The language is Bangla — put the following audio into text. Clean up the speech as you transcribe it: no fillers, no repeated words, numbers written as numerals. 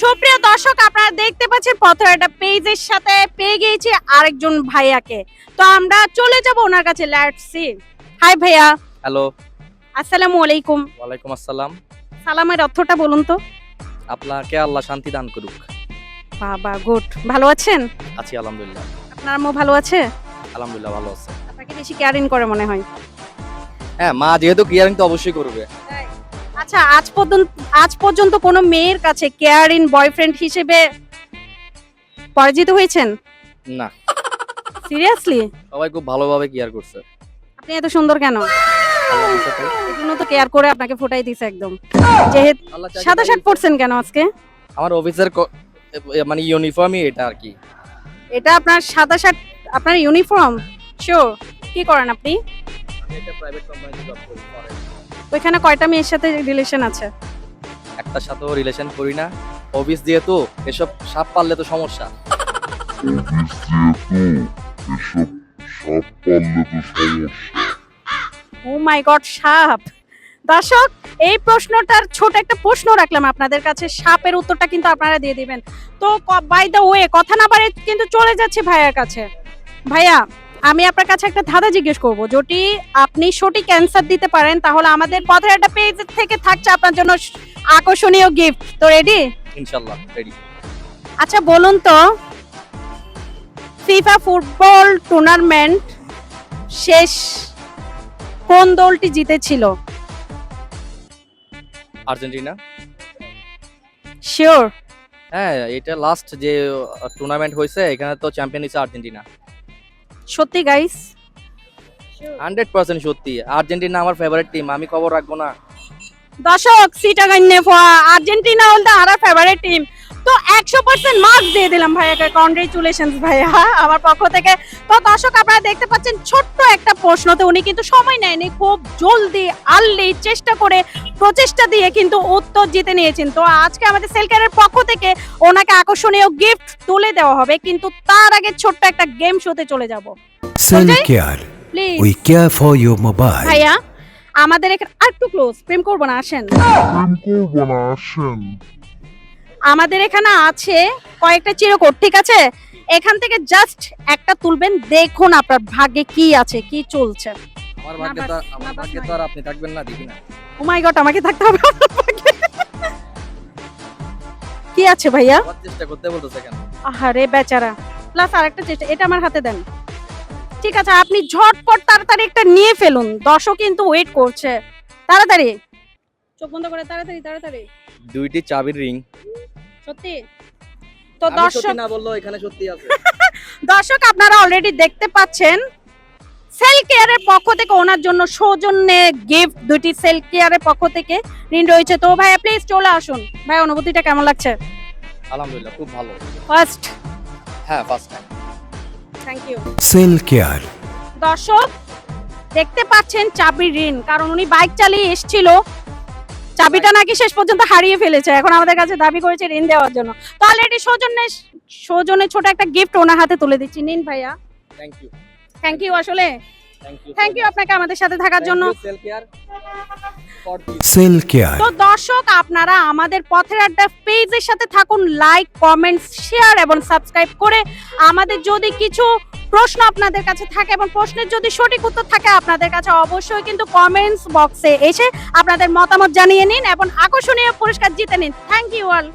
সুপ্রিয় দর্শক, আপনারা দেখতে পাচ্ছেন পথহাটা পেজের সাথে পেয়ে গিয়েছি আরেকজন ভাইয়াকে। তো আমরা চলে যাব ওনার কাছে। Let's see. হাই ভাইয়া। হ্যালো। আসসালামু আলাইকুম। ওয়ালাইকুম আসসালাম। সালামের অর্থটা বলুন তো। আপনাকে আল্লাহ শান্তি দান করুক। বাবা গুড। ভালো আছেন? আছি আলহামদুলিল্লাহ। আপনার আম্মু ভালো আছে? আলহামদুলিল্লাহ ভালো আছে। আপনাকে বেশি কেয়ারিং করে মনে হয়। হ্যাঁ, মা যেহেতু কেয়ারিং তো অবশ্যই করবে। আচ্ছা, আজ পর্যন্ত কোনো মেয়ের কাছে কেয়ারিং বয়ফ্রেন্ড হিসেবে পরাজিত হয়েছেন? না, সিরিয়াসলি? সবাই খুব ভালোভাবে কেয়ার করছে। আপনি এত সুন্দর কেন? আল্লাহ দিছে তাই। এজন্য তো কেয়ার করে আপনাকে ফুটাই দিছে একদম। যেহেতু আল্লাহ চাইছে সাদা তাই। শার্ট পরছেন কেন আজকে? আমার অফিসের মানে ইউনিফর্মই এটা আর কি। এটা আপনার সাদা শার্ট, আপনার ইউনিফর্ম? শিওর? কি করেন আপনি? আমি একটা প্রাইভেট কোম্পানিতে জব করি। ওইখানে কয়টা মেয়ের সাথে রিলেশন আছে? একটার সাথেও রিলেশন করি না। অফিস যেহেতু এসব সাপ পারলে তো সমস্যা। ও মাই গড, সাপ! দর্শক, এই প্রশ্নটার ছোট একটা প্রশ্ন রাখলাম আপনাদের কাছে, সাপের উত্তরটা কিন্তু আপনারা দিয়ে দিবেন। তো বাই দ্য ওয়ে, কথা না বাড়ে কিন্তু চলে যাচ্ছে ভাইয়ার কাছে। ভাইয়া, আমি আপনার কাছে একটা ধাঁধা জিজ্ঞেস করব। যদি আপনি সঠিক অ্যান্সার দিতে পারেন তাহলে আমাদের পথের একটা পেজ থেকে থাকছে আপনার জন্য আকর্ষণীয় গিফট। তো রেডি? ইনশাআল্লাহ রেডি। আচ্ছা বলুন তো, ফিফা ফুটবল টুর্নামেন্ট শেষ কোন দলটি জিতেছিল? আর্জেন্টিনা। শিওর? হ্যাঁ, এটা লাস্ট যে টুর্নামেন্ট হয়েছে এখানে তো চ্যাম্পিয়ন হয়েছে আর্জেন্টিনা। সত্যি গাইস? 100% সত্যি। আর্জেন্টিনা আমার ফেভারিট টিম, আমি খবর রাখবো না? দর্শক, সিটাগান্নে আর্জেন্টিনা হলো আর ফেভারিট টিম। তো 100% মার্কস দিয়ে দিলাম ভাইয়াকে। কংগ্রেচুলেশনস ভাইয়া আমার পক্ষ থেকে। তো দর্শক, আপনারা দেখতে পাচ্ছেন ছোট্ট একটা প্রশ্নতে উনি কিন্তু সময় নেয়নি, খুব জলদি আর্লি চেষ্টা করে প্রচেষ্টা দিয়ে কিন্তু উত্তর জিতে নিয়েছেন। তো আজকে আমাদের সেলকারের পক্ষ থেকে ওনাকে আকর্ষণীয় গিফট তুলে দেওয়া হবে, কিন্তু তার আগে ছোট্ট একটা গেম শোতে চলে যাব। Cellcare. Please We care for your mobile. ভাইয়া, আমাদের এখানে আরেকটু ক্লোজ, প্রেম করবো না, আসেন। আমাদের এখানে আছে কয়েকটা চিরকুট, ঠিক আছে? এখান থেকে জাস্ট একটা তুলবেন, দেখুন আপনার ভাগ্যে কি আছে, কি চলছে। আমার না ভাগ্যে বাস, তো না আমার বাস ভাগ্যে নাই। তো আর আপনি থাকবেন না, দেখি না। ও মাই গড, আমাকে থাকতে হবে আপনার ভাগ্যে। কি আছে ভাইয়া? আবার চেষ্টা করতে বলতেছে কেন? আহারে বেচারা। প্লাস আরেকটা চেষ্টা, এটা আমার হাতে দেন। ঠিক আছে, আপনি ঝটপট তাড়াতাড়ি একটা নিয়ে ফেলুন, দর্শক কিন্তু ওয়েট করছে। তাড়াতাড়ি চোখ বন্ধ করে, তাড়াতাড়ি তাড়াতাড়ি। দুইটি চাবির রিং। সত্যি? তো আমি দর্শক, সত্যি না বললেও এখানে সত্যি আছে। দর্শক আপনারা অলরেডি দেখতে পাচ্ছেন সেল কেয়ারের পক্ষ থেকে ওনার জন্য সৌজন্যে গিফট দুটি সেল কেয়ারের পক্ষ থেকে ঋণ রয়েছে। তো ভাইয়া প্লিজ চলে আসুন। ভাই, অনুভূতিটা কেমন লাগছে? আলহামদুলিল্লাহ খুব ভালো। ফার্স্ট। হ্যাঁ, first time. Thank you. Cellcare. দর্শক দেখতে পাচ্ছেন চাবির ঋণ, কারণ উনি বাইক চালিয়ে এসেছিল, চাবিটা নাকি শেষ পর্যন্ত হারিয়ে ফেলেছে, এখন আমাদের কাছে দাবি করেছে ঋণ দেওয়ার জন্য। তো অলরেডি সৌজন্যে ছোট একটা গিফট ওনার হাতে তুলে দিচ্ছি, নিন ভাইয়া। Thank you. থ্যাংক ইউ, আসলে থ্যাংক থ্যাংক ইউ আপনাকে আমাদের সাথে থাকার জন্য। Cellcare for this. Cellcare. তো দর্শক, আপনারা আমাদের পথের আড্ডা পেজের সাথে থাকুন, লাইক কমেন্ট শেয়ার এবং সাবস্ক্রাইব করে। আমাদের যদি কিছু প্রশ্ন আপনাদের কাছে থাকে এবং প্রশ্নের যদি সঠিক উত্তর থাকে আপনাদের কাছে, অবশ্যই কিন্তু কমেন্টস বক্সে এসে আপনাদের মতামত জানিয়ে নিন এবং আকর্ষণীয় পুরস্কার জিতে নিন। Thank you all.